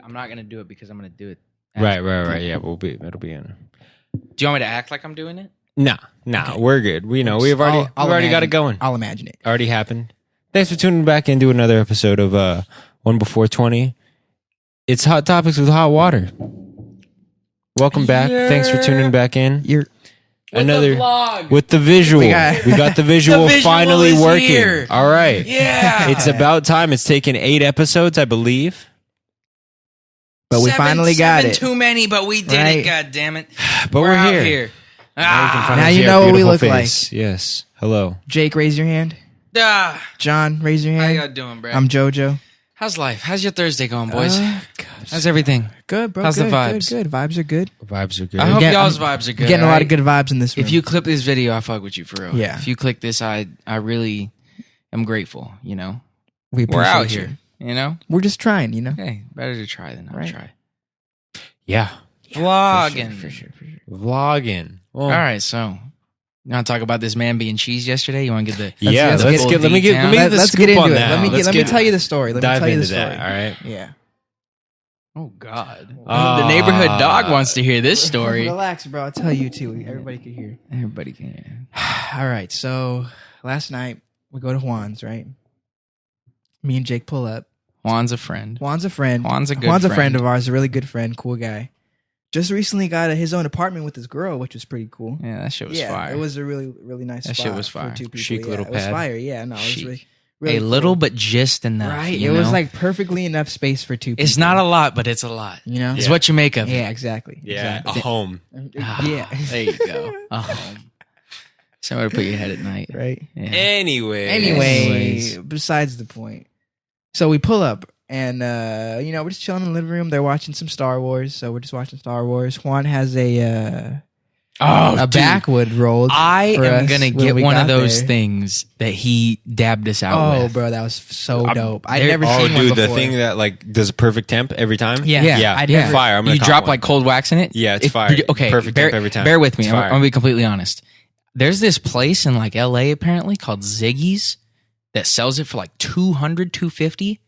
I'm not gonna do it because I'm gonna do it. Right. Yeah, it'll be in. Do you want me to act like I'm doing it? No, okay. We're good. We've already got it going. I'll imagine it. Already happened. Thanks for tuning back into another episode of OneBefore20. It's Hot Topics with Hot Water. Welcome back. Thanks for tuning back in. With the visual. We got the visual finally working. Here. All right. Yeah. It's about time. It's taken 8 episodes, I believe. But we finally got it. Too many, but we did it. God damn it! But we're here. Here. Now you know what we look like. Yes. Hello. Jake, raise your hand. John, raise your hand. How y'all doing, bro? I'm JoJo. How's life? How's your Thursday going, boys? How's everything? Good, bro. How's the vibes? Good. Vibes are good. Vibes are good. I hope y'all's vibes are good. Getting a lot of good vibes in this room. If you clip this video, I fuck with you for real. Yeah. If you click this, I really am grateful. You know, we're out here. You know, we're just trying. You know, hey, better to try than not try. Yeah. Vlogging. For sure. Vlogging. Well, all right, so you want to talk about this man being cheese yesterday? You want to get the let's get into it. Let me tell you the story. Dive into that. All right. Yeah. Oh God. The neighborhood dog wants to hear this story. Relax, bro. I'll tell you too. Everybody can hear. Everybody can hear. All right. So last night we go to Juan's, right? Me and Jake pull up. Juan's a friend. Juan's a friend. Juan's a friend of ours. A really good friend. Cool guy. Just recently got his own apartment with his girl, which was pretty cool. Yeah, that shit was fire. It was a really, really nice spot. That shit was fire. For 2 people. Chic little pad. It was fire. Yeah, no, it was really a cool. little, but just enough. Right. It was like perfectly enough space for 2 people. It's not a lot, but it's a lot. You know? It's what you make of it. Yeah, exactly. Yeah, exactly. a home. Yeah. There you go. A home. Somewhere to put your head at night. Right. Yeah. Anyway, besides the point. So we pull up. And, we're just chilling in the living room. They're watching some Star Wars. So we're just watching Star Wars. Juan has a backwood rolled. I am going to get one of those things that he dabbed us out with. Oh, bro, that was so dope. I'd never seen one before. The thing that like does a perfect temp every time? Yeah. I'd never, fire. I'm gonna you drop like cold wax in it? Yeah, it's fire. Okay, perfect temp every time. Bear with me. I'm fire. going to be completely honest. There's this place in like LA apparently called Ziggy's that sells it for like $200, $250.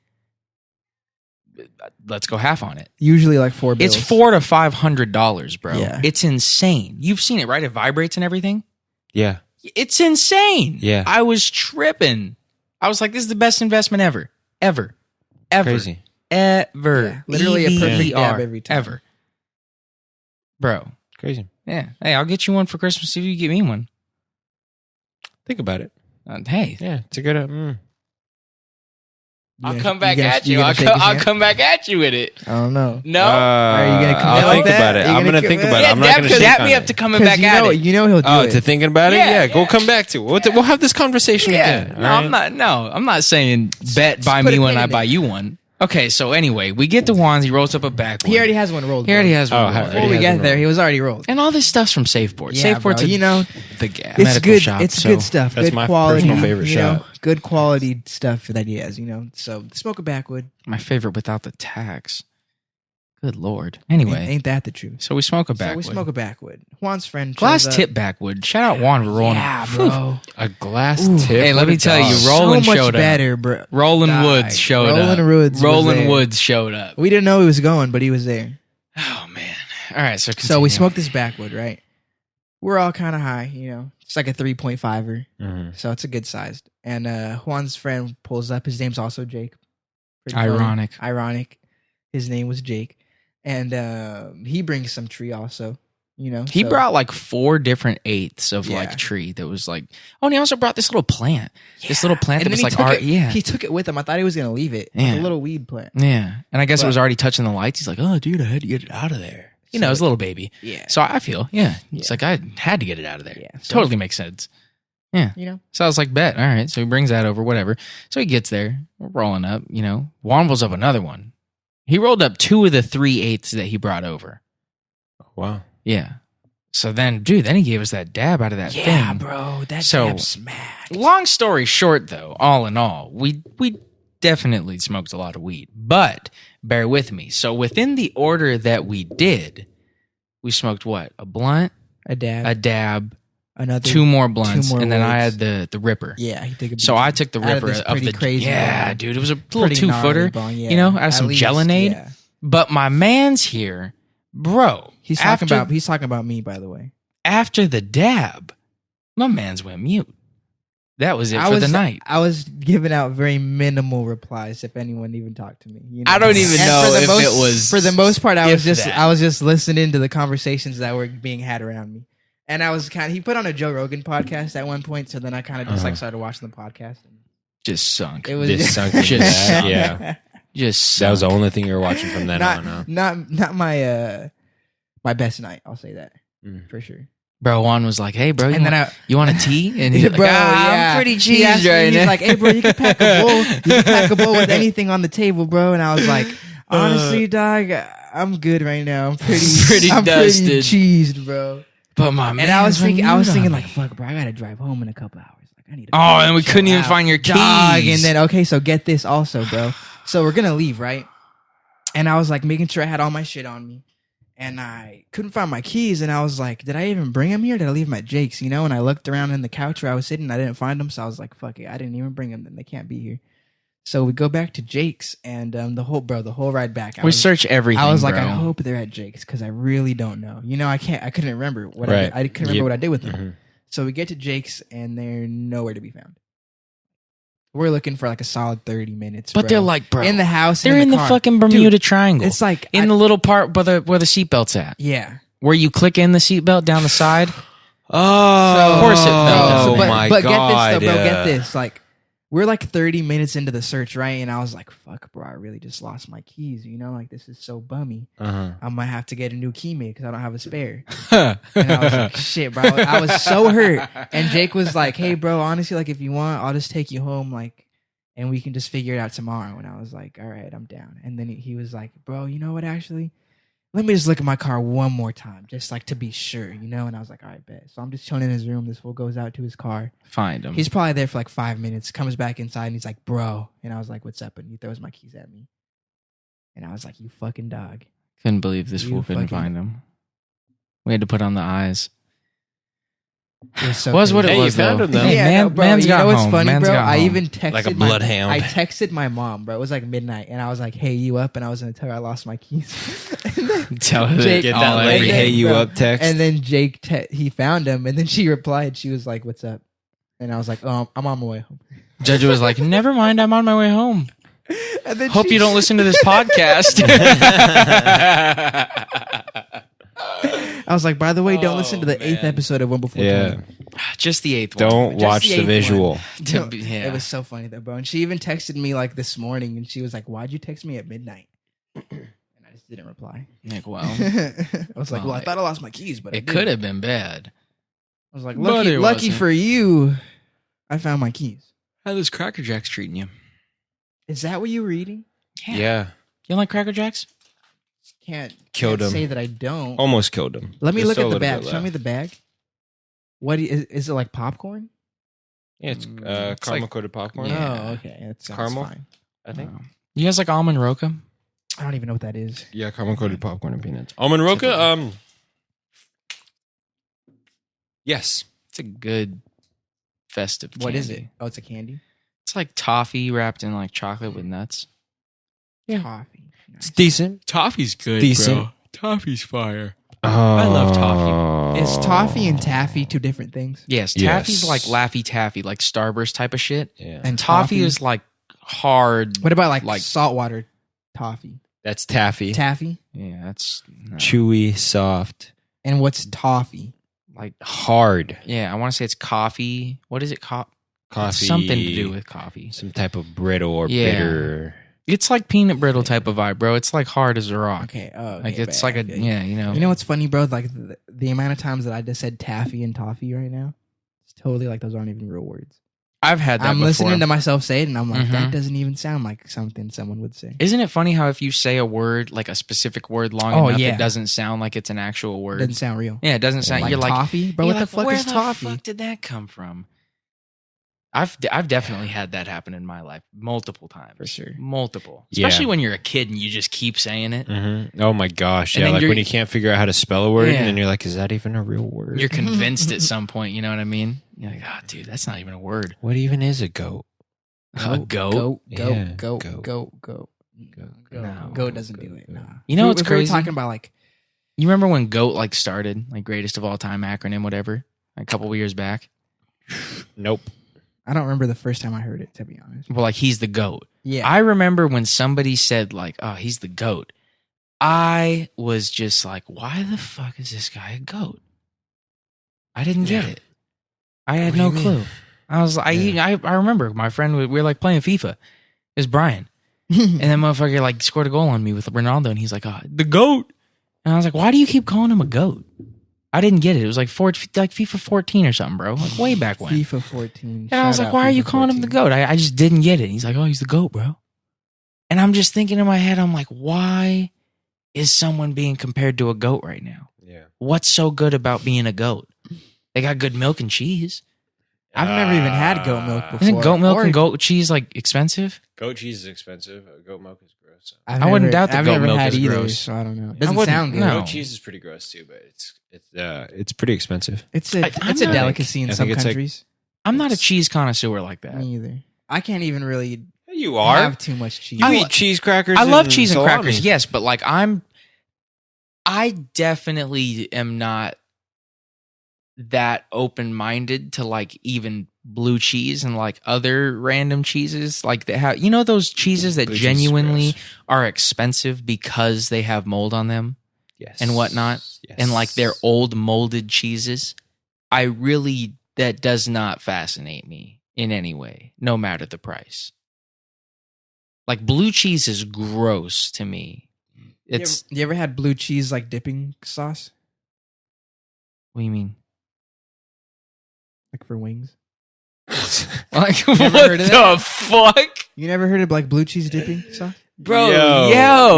Let's go half on it. Usually like $4 bills. It's $400 to $500, bro. Yeah. It's insane. You've seen it, right? It vibrates and everything. Yeah. It's insane. Yeah. I was tripping. I was like, this is the best investment ever. Crazy. Ever. Yeah. Literally a perfect dab every time. Ever. Bro. Crazy. Yeah. Hey, I'll get you one for Christmas if you get me one. Think about it. Hey. Yeah, it's a good... I'll come back at you. I'll come back at you with it. I don't know. No? Are you going to come I'll like think that? about it. I'm going to think about it. I'm not going to shake dap on me it. up to coming back at it. You know he'll do it. To thinking about it? Yeah, Go come back to it. We'll have this conversation again. No, I'm not saying buy me one, I buy you one. Okay, so anyway, we get to Juan's. He rolls up a backwood. He already has one rolled. He already has one. Before we get there, he was already rolled. And all this stuff's from Safeport. Yeah, Safeport's bro, the it's medical good. shop. It's good stuff. That's good my quality, personal favorite shop. Good quality stuff that he has. So smoke a backwood. My favorite without the tax. Good Lord. Anyway, ain't that the truth? So we smoke a backwood. Juan's friend. Glass tip backwood. Shout out Juan for rolling. Yeah, bro. A glass tip. Hey, let me tell you, Roland so much showed better, up. bro. Roland Woods showed up. Roland Woods showed up. We didn't know he was going, but he was there. Oh man. All right, so continue. So we smoked this backwood, right? We're all kind of high, It's like a 3.5er, Mm-hmm. so it's a good sized. And Juan's friend pulls up. His name's also Jake. Pretty Ironic. funny. Ironic. His name was Jake. And he brings some tree also, He brought like 4 different eighths of like tree that was like, and he also brought this little plant. Yeah. This little plant that was like art. Yeah. He took it with him. I thought he was going to leave it. Yeah. Like a little weed plant. Yeah. And I guess it was already touching the lights. He's like, oh, dude, I had to get it out of there. It was a little baby. Yeah. So I feel, it's like I had to get it out of there. Yeah. So totally makes sense. Yeah. So I was like, bet. All right. So he brings that over, whatever. So he gets there. We're rolling up, Juan rolls up another one. He rolled up 2 of the 3/8 that he brought over. Wow. Yeah. So then, dude, he gave us that dab out of that thing. Yeah, bro. That dab smacked. Long story short, though, all in all, we definitely smoked a lot of weed. But bear with me. So within the order that we did, we smoked what? A blunt, a dab, another 2 more blunts, and then I woods. had the ripper. Yeah, he took a So I took the ripper of the crazy. Yeah, bong. dude, it was a little Pretty 2-footer. gnarly bong, yeah. Out of some Gelinade. Yeah. But my man's here, bro. He's talking about me, by the way. After the dab, my man's went mute. That was it for the night. I was giving out very minimal replies if anyone even talked to me. You know? I don't even know if it was. For the most part, I was just listening to the conversations that were being had around me. And I was he put on a Joe Rogan podcast at one point, so then I kind of just started watching the podcast. And just sunk. It was Just sunk. Yeah. Just sunk. That was the only thing you were watching from then on. Huh? Not my my best night. I'll say that for sure. Bro, Juan was like, "Hey, bro, you want a tea?" And he's like, bro, I'm pretty cheesed right now. He's like, "Hey, bro, you can pack a bowl. You can pack a bowl with anything on the table, bro." And I was like, "Honestly, dog, I'm good right now. I'm pretty dusted, cheesed, bro." But my man, and I was thinking, like, "Fuck, bro, I gotta drive home in a couple hours. Like, I need." And we couldn't even find your keys. Dog. And then okay, so get this also, bro. So we're gonna leave, right? And I was like making sure I had all my shit on me. And I couldn't find my keys, and I was like, did I even bring them here? Did I leave them at Jake's? You know, and I looked around in the couch where I was sitting, I didn't find them, so I was like, fuck it, I didn't even bring them, then they can't be here. So we go back to Jake's, and the whole ride back. We search everything, I was like, bro. I hope they're at Jake's, because I really don't know. You know, I couldn't remember what right. I couldn't remember what I did with them. Mm-hmm. So we get to Jake's, and they're nowhere to be found. We're looking for like a solid 30 minutes. But they're like, bro, in the house. They're in the fucking Bermuda Triangle. It's like in the little part where the seatbelt's at. Yeah. Where you click in the seatbelt down the side. Of course it fell. Oh my but God. Get this though, bro. Get this. Like, we're like 30 minutes into the search, right? And I was like, fuck, bro, I really just lost my keys. You know, like this is so bummy. I might have to get a new key made because I don't have a spare. And I was like, shit, bro. I was so hurt. And Jake was like, hey, bro, honestly, like if you want, I'll just take you home. Like, and we can just figure it out tomorrow. And I was like, all right, I'm down. And then he was like, bro, you know what, actually? Let me just look at my car one more time, just like to be sure, you know? And I was like, all right, bet. So I'm just chilling in his room. This fool goes out to his car. Find him. He's probably there for like 5 minutes, comes back inside, and he's like, bro. And I was like, what's up? And he throws my keys at me. And I was like, you fucking dog. Couldn't believe this fool couldn't find him. We had to put on the eyes. So was what it was, you found though. him, though. Hey, bro, man's you got know what's home. funny, Man's bro? got I home. even texted like a bloodhound. I texted my mom, bro. It was like midnight, and I was like, "Hey, you up?" And I was gonna tell her I lost my keys. Tell her Get that Larry, hey, you up text. And then Jake, he found him, and then she replied. She was like, "What's up?" And I was like, "Oh, I'm on my way home." Judge was like, "Never mind, I'm on my way home." And then Hope you don't listen to this podcast. I was like, by the way, don't listen to the 8th episode of OneBefore20. Just the 8th one. Don't watch the visual. It was so funny though, bro. And she even texted me like this morning, and she was like, "Why'd you text me at midnight?" And I just didn't reply. Like, well, I was like, "Well, I thought I lost my keys, but it could have been bad." I was like, "Lucky for you, I found my keys." How those Cracker Jacks treating you? Is that what you were eating? Yeah. You don't like Cracker Jacks? Can't him. say that I don't. Almost killed him. Let me Just look a at the little bag. bit Show me left. the bag. What is it like popcorn? Yeah, it's caramel coated popcorn. Yeah. Oh, okay. That's Caramel? fine. I think. You guys like almond roca? I don't even know what that is. Yeah, caramel coated popcorn and peanuts. Almond roca. Yes. It's a good festive candy. What is it? Oh, it's a candy. It's like toffee wrapped in like chocolate with nuts. Yeah. Toffee. It's decent. Toffee's good, Decent. bro. Toffee's fire. I love toffee. Is toffee and taffy two different things? Yes, Yes. taffy's like Laffy Taffy, like Starburst type of shit. Yeah. And Toffee is like hard. What about like saltwater toffee? That's taffy. Taffy? Yeah, that's no. Chewy, soft, And what's toffee? like hard. yeah. I want to say it's coffee. What is it? Coffee. It's something to do with coffee. Some type of brittle or Yeah. bitter. It's like peanut brittle type of vibe, bro. It's like hard as a rock. Okay. Oh, Like it's like a yeah, you know. You know what's funny, bro? Like the amount of times that I just said taffy and toffee right now, it's totally like those aren't even real words. I've had that I'm before. listening to myself say it, and I'm like, Mhm. that doesn't even sound like something someone would say. Isn't it funny how if you say a word, like a specific word long Oh, enough, yeah. it doesn't sound like it's an actual It word? doesn't sound real. Yeah, it doesn't sound. Like you're like toffee, bro. you're What like, the fuck where is toffee? the fuck did that come from? I've definitely had that happen in my life multiple times. For sure. Multiple. Yeah. Especially when you're a kid and you just keep saying it. Mm-hmm. Oh my gosh. And Yeah, then like you're- when you can't figure out how to spell a word Yeah. and then you're like, is that even a real word? You're convinced at some point, you know what I mean? You're like, oh, dude, that's not even a word. What even is a goat? A goat? Go, Yeah, go, goat. go, go. No. Goat doesn't do it. Nah. You know what's if we were crazy? talking about like, You remember when GOAT like started, like greatest of all time acronym, whatever, a couple of years back? Nope. I don't remember the first time I heard it, to be honest. Well, like he's the GOAT. Yeah. I remember when somebody said like, "Oh, he's the GOAT." I was just like, "Why the fuck is this guy a GOAT?" I didn't get it. I had no clue. I was like, I remember my friend. We were like playing FIFA. It was Brian, and then motherfucker like scored a goal on me with Ronaldo, and he's like, "Oh, the GOAT." And I was like, "Why do you keep calling him a GOAT?" I didn't get it. It was like FIFA 14 or something, bro. Like way back when. FIFA 14. And I was like, why are you calling him the GOAT? I just didn't get it. He's like, oh, he's the GOAT, bro. And I'm just thinking in my head, I'm like, why is someone being compared to a goat right now? Yeah. What's so good about being a goat? They got good milk and cheese. I've never even had goat milk before. Isn't goat milk and goat cheese like expensive? Goat cheese is expensive. Goat milk is gross. I wouldn't doubt that I've goat never milk had is either, gross. so I don't know. It I doesn't wouldn't- sound good. no. Goat cheese is pretty gross too, but it's pretty expensive. It's I'm a not- delicacy in I some think it's like- countries. I'm not a cheese connoisseur like that. Me either. I can't even really You are. have too much cheese. You eat cheese crackers. I love cheese and salami. crackers, yes, but like I definitely am not that open-minded to like even blue cheese and like other random cheeses like that have, you know, those cheeses that Blue cheese is genuinely gross. are expensive because they have mold on them Yes. and whatnot, Yes. and like they're old molded cheeses. That does not fascinate me in any way, no matter the price. Like blue cheese is gross to me. It's You ever had blue cheese like dipping sauce? what do you mean? Like for wings? Like never what heard of the that? fuck? You never heard of like blue cheese dipping sauce? Bro,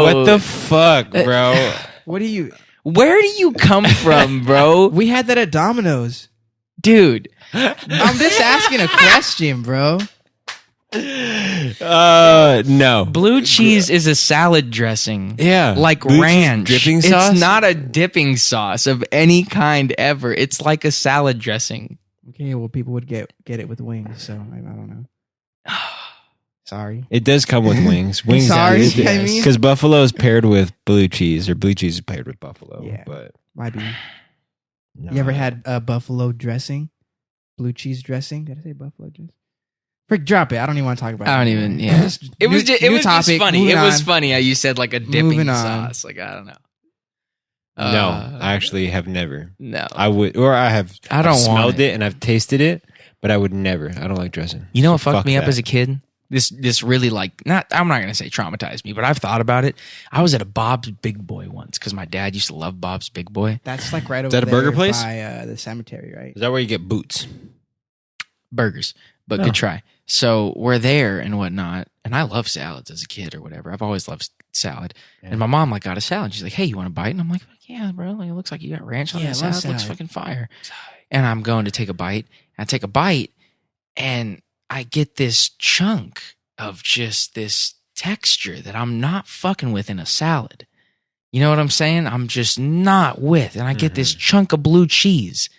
What the fuck, bro? What do you... where do you come from, bro? We had that at Domino's. Dude, I'm just asking a question, bro. No. blue cheese is a salad dressing. Yeah. Like Blue cheese ranch. dipping sauce? It's not a dipping sauce of any kind ever. It's like a salad dressing. Okay, well, people would get it with wings, so I don't know. Sorry. It does come with wings. Wings. Sorry, I mean- because buffalo is paired with blue cheese, or blue cheese is paired with buffalo. Yeah. But Might be. no. You ever had buffalo dressing? Blue cheese dressing? Did I say buffalo dressing? Frick, drop it. I don't even want to talk about it. I don't even, yeah. It was just funny. moving It was on. funny how you said like a dipping Moving on. sauce. Like, I don't know. No, I actually have never. No. I would, or I have. I don't I've want smelled it. it and I've tasted it, but I would never. I don't like dressing. You know what So fucked fuck me up that. as a kid? This really like I'm not gonna say traumatized me, but I've thought about it. I was at a Bob's Big Boy once because my dad used to love Bob's Big Boy That's like right over that a burger there place? by the cemetery, right? Is that where you get boots? burgers, but Oh. good try. So we're there and whatnot, and I love salads as a kid or whatever. I've always loved salad, Yeah. and my mom like got a salad. She's like, "Hey, you want a bite?" And I'm like, "Yeah, bro. Like, it looks like you got ranch on Yeah, that I love salad. It looks salad." fucking fire." And I'm going to take a bite. I take a bite, and I get this chunk of just this texture that I'm not fucking with in a salad. You know what I'm saying? I'm just not with. And I get this chunk of blue cheese.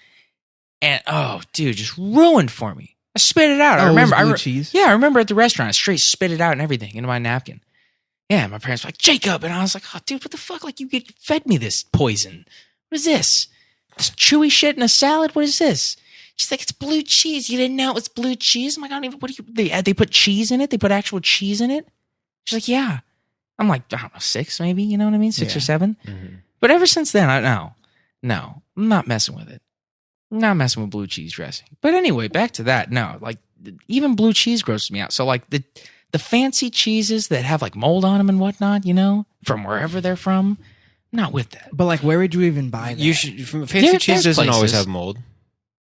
And oh, dude, just ruined for me. I spit it out. I Oh, it was remember blue cheese? Yeah, I remember at the restaurant, I straight spit it out and everything into my napkin. Yeah, my parents were like, "Jacob," and I was like, "Oh, dude, what the fuck? Like, you fed me this poison. What is this? This chewy shit in a salad? What is this?" She's like, "It's blue cheese. You didn't know it was blue cheese?" I'm like, "I don't even, what do you, they put cheese in it? They put actual cheese in it?" She's like, "Yeah." I'm like, I don't know, 6 maybe, you know what I mean? 6 or 7. Mm-hmm. But ever since then, no, I'm not messing with it. I'm not messing with blue cheese dressing. But anyway, back to that. No, like even blue cheese grosses me out. So like the fancy cheeses that have like mold on them and whatnot, you know, from wherever they're from, I'm not with that. But like, where would you even buy that? You should. Fancy Yeah, cheese there's doesn't always places. have mold.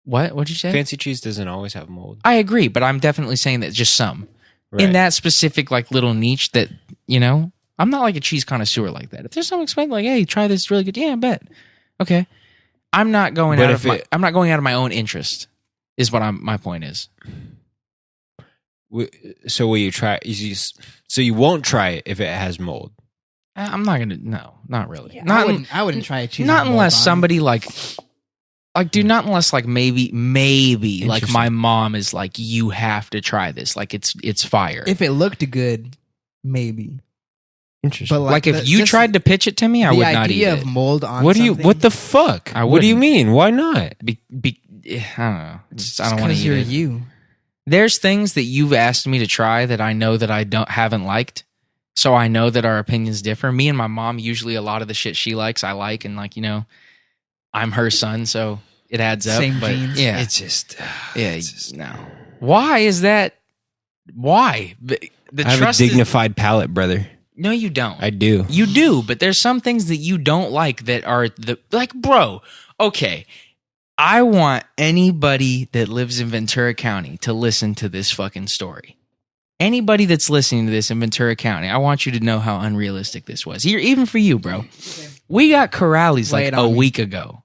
What'd you say? Fancy cheese doesn't always have mold. I agree, but I'm definitely saying that just some. Right. In that specific like little niche that, you know, I'm not like a cheese connoisseur like that. If there's some explain like, "Hey, try this, it's really good." Yeah, I bet. Okay. I'm not going But out if of it- I'm not going out of my own interest. Is what my point is. So will you try? So you won't try it if it has mold. I'm not gonna. No, not really. Yeah, not I wouldn't try a cheese. not with mold unless on it. somebody like, dude. Not unless like maybe like Interesting. my mom is like, "You have to try this. Like it's fire." If it looked good, maybe. Interesting. But Like if you tried to pitch it to me, I would not eat the idea it. of mold on what the fuck? What do you wouldn't. mean? Why not? I don't know. I don't want to because eat you're it. you. There's things that you've asked me to try that I know that I haven't liked. So I know that our opinions differ. Me and my mom, usually a lot of the shit she likes, I like. And like, I'm her son, so it adds up. Same but genes. Yeah. It's just No. Why is that? Why? The I have a trust is, dignified palate, brother. no, you don't. I do. You do, but there's some things that you don't like that are bro, okay. I want anybody that lives in Ventura County to listen to this fucking story. Anybody that's listening to this in Ventura County, I want you to know how unrealistic this was. Even for you, bro. We got Corrales like a week ago.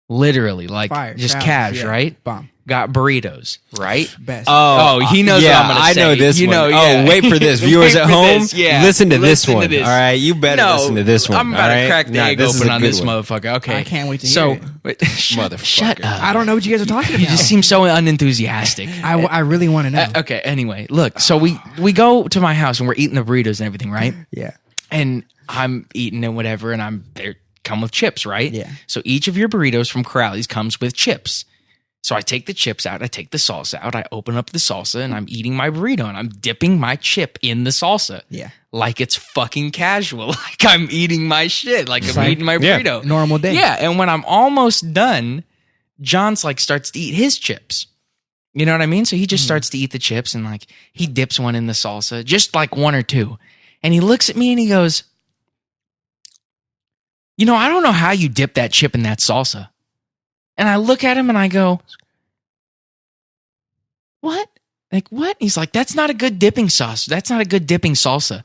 Literally, like Fire, just Corrales, cash, yeah. right? Bomb. Got burritos, right? Best. Oh, he knows what I'm gonna I say. know this You one. know, yeah. Oh, wait for this. Viewers Wait at for home, this, yeah. listen to this Listen to one. this. All right, you better listen to this one. I'm about all to right? crack the egg this is open a on good this one. motherfucker. Okay. I can't wait to hear it. Motherfucker. Shut up. I don't know what you guys are talking about. You just seem so unenthusiastic. I really want to know. Okay, anyway, look, so we go to my house and we're eating the burritos and everything, right? Yeah. And I'm eating and whatever, and they come with chips, right? Yeah. So each of your burritos from Corrales comes with chips. So I take the chips out, I take the salsa out, I open up the salsa, and I'm eating my burrito, and I'm dipping my chip in the salsa. Yeah. Like it's fucking casual. Like I'm eating my shit. Like I'm eating my burrito. Normal day. Yeah, and when I'm almost done, John's like starts to eat his chips. You know what I mean? So he just starts to eat the chips and like he dips one in the salsa, just like one or two. And he looks at me and he goes, I don't know how you dip that chip in that salsa. And I look at him and I go, what? Like, what? He's like, that's not a good dipping sauce. That's not a good dipping salsa.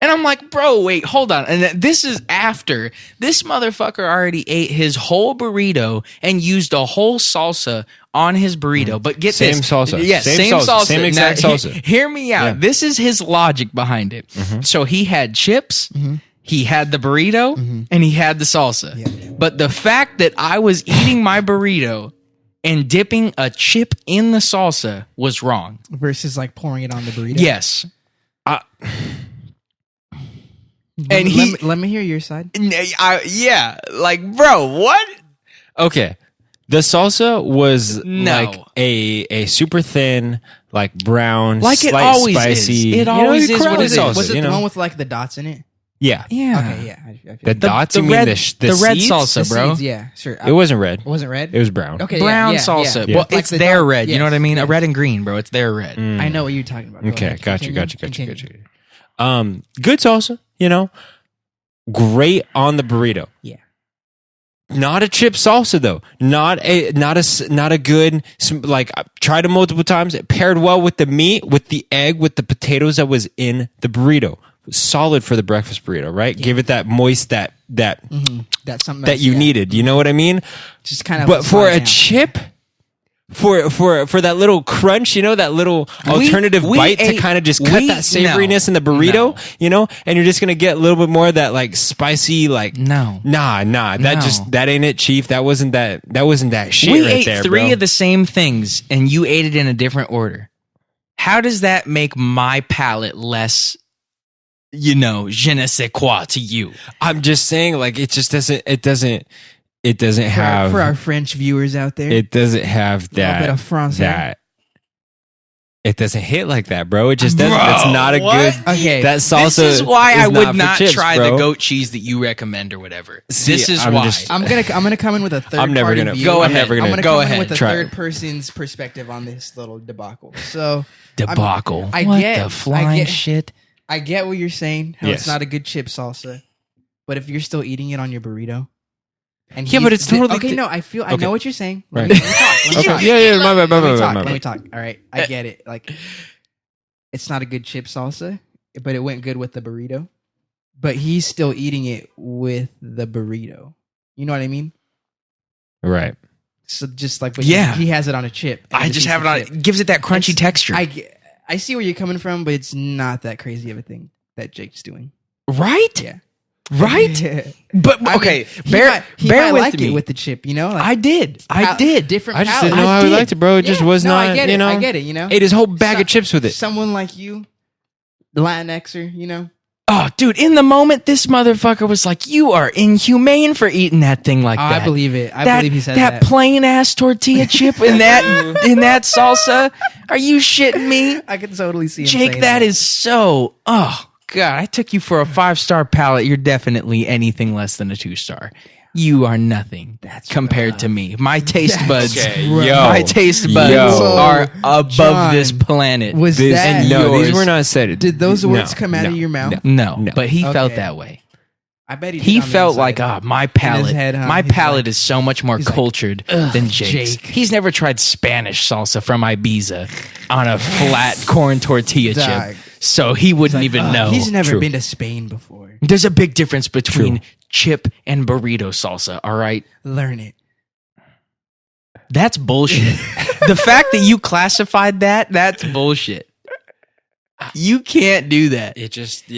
And I'm like, bro, wait, hold on. And this is after this motherfucker already ate his whole burrito and used a whole salsa on his burrito. But get Same this. salsa. Yeah, same salsa. Same exact Now, salsa. Hear me out. Yeah. This is his logic behind it. So he had chips. He had the burrito and he had the salsa. Yeah. But the fact that I was eating my burrito and dipping a chip in the salsa was wrong. Versus like pouring it on the burrito. Yes. And let me hear your side. Yeah. Like, bro, what? Okay. The salsa was No. like a super thin, like brown, Like it slight always spicy. is. It always is what it is. salsa, Was it you the know? one with like the dots in it? Yeah. Yeah. Okay, yeah. I feel The it. dots, the you mean red- the red seeds? salsa, The bro. seeds, yeah, sure. It wasn't red. Was it red? It was brown. Okay, Brown yeah, salsa. Yeah. Well, Like it's the their dot- red. You know yes, what I mean? A yes. red and green, bro. It's their red. I know what you're talking about. Go Okay, ahead. got you. Continue. Good salsa, great on the burrito. Yeah. Not a chip salsa though. Not a good. Like I tried it multiple times. It paired well with the meat, with the egg, with the potatoes that was in the burrito. Solid for the breakfast burrito, right? Give it that moist, that That's something that you needed. You know what I mean? Just kind of. But for a chip, for that little crunch, that little alternative we bite to ate- kind of just cut we- that savoriness in the burrito, and you're just gonna get a little bit more of that like spicy, like No. nah, that ain't it, Chief. That wasn't that shit We right ate there, three bro. of the same things and you ate it in a different order. How does that make my palate less, je ne sais quoi to you? I'm just saying, like it doesn't have for our French viewers out there. it doesn't have little bit that of Francais. that it doesn't hit like that, bro. It just doesn't. Bro, It's not a what? good. Okay. That salsa. This is why I would for not chips, try bro. the goat cheese that you recommend or whatever. See, This is I'm why. just- I'm gonna come in with a third. I'm never party gonna view. Go I'm ahead. never I'm gonna gonna Go come ahead. in with a Try third it. person's perspective on this little debacle. So Debacle. I what get- the flying I get- shit? I get what you're saying. How Yes. it's not a good chip salsa, but if you're still eating it on your burrito, and Yeah, he's- but it's totally okay. di- No, I Okay. know what you're saying. Right. Let me talk. Let me talk. Yeah. My bad. Let me talk. All right, I get it. Like, it's not a good chip salsa, but it went good with the burrito. But he's still eating it with the burrito. You know what I mean? Right. So just like, Yeah. he has it on a chip. I just have it on. chip. It gives it that crunchy It's- texture. I see where you're coming from, but it's not that crazy of a thing that Jake's doing. right? Yeah. Right? But I okay, mean, bear he might with like me. it with the chip, Like, I did. Different. I just palate. didn't know how he liked it, bro. It just Yeah, was no, not. I get it. You know, I get it. ate his whole bag of chips with it. Someone like you, Latinxer, Oh, dude, in the moment, this motherfucker was like, you are inhumane for eating that thing like that. I believe it. I believe he said that. That plain ass tortilla chip in that salsa. Are you shitting me? I can totally see him Jake, saying that is so, oh, God, I took you for a 5-star palate. You're definitely anything less than a 2-star. You are nothing compared to me. My taste buds, my taste buds are above this planet. Was that no? These were not said. Did those words come out of your mouth? No, but he felt that way. I bet he felt like, my palate, He's is so much more cultured than Jake's. He's never tried Spanish salsa from Ibiza on a flat corn tortilla chip, so he wouldn't even know. He's never been to Spain before. There's a big difference between chip and burrito salsa, all right? Learn it. That's bullshit. The fact that you classified that's bullshit. You can't do that.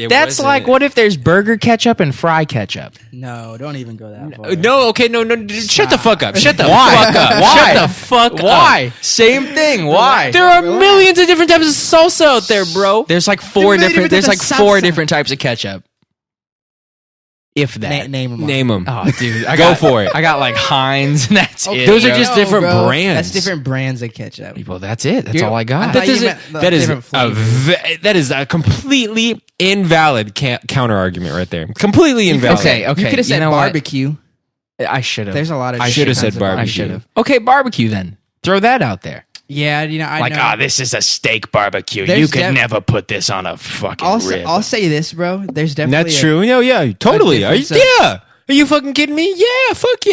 That's like, what if there's burger ketchup and fry ketchup? No, don't even go that far. No, okay, no. Shut the fuck up. Shut the Why? fuck up. Why? Shut the fuck up. Why? Same thing. Why? There are millions of different types of salsa out there, bro. There's like four different types of ketchup. If that. Name them. Oh, dude. Go for it. I got like Heinz, and that's it. Those are just different brands. That's different brands of ketchup. Well, that's it. That's all I got. That is a completely invalid counter argument right there. Completely invalid. Okay. You could have said barbecue. I should have. There's a lot of I should have said barbecue. I should have. Okay, barbecue then. Throw that out there. Yeah, I know. This is a steak barbecue. You could never put this on a fucking rib. I'll say this, bro. There's definitely that's true. No, yeah, totally. Are you fucking kidding me? Yeah, fuck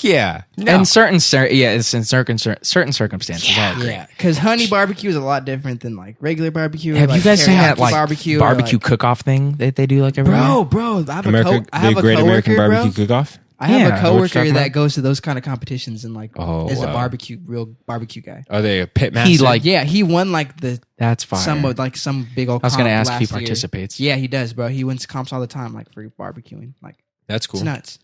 yeah. No. In certain circumstances. Yeah, because honey barbecue is a lot different than like regular barbecue. Have you guys seen that like barbecue like, cook-off thing that they do like every year? Bro, I have a Great American Barbecue Cook-Off. I have a coworker that goes to those kind of competitions and like is a real barbecue guy. Are they a pit master? He won like that's fire. Some big old. I was going to ask if he participates. Yeah, he does, bro. He wins comps all the time, like for barbecuing. Like that's cool. It's nuts.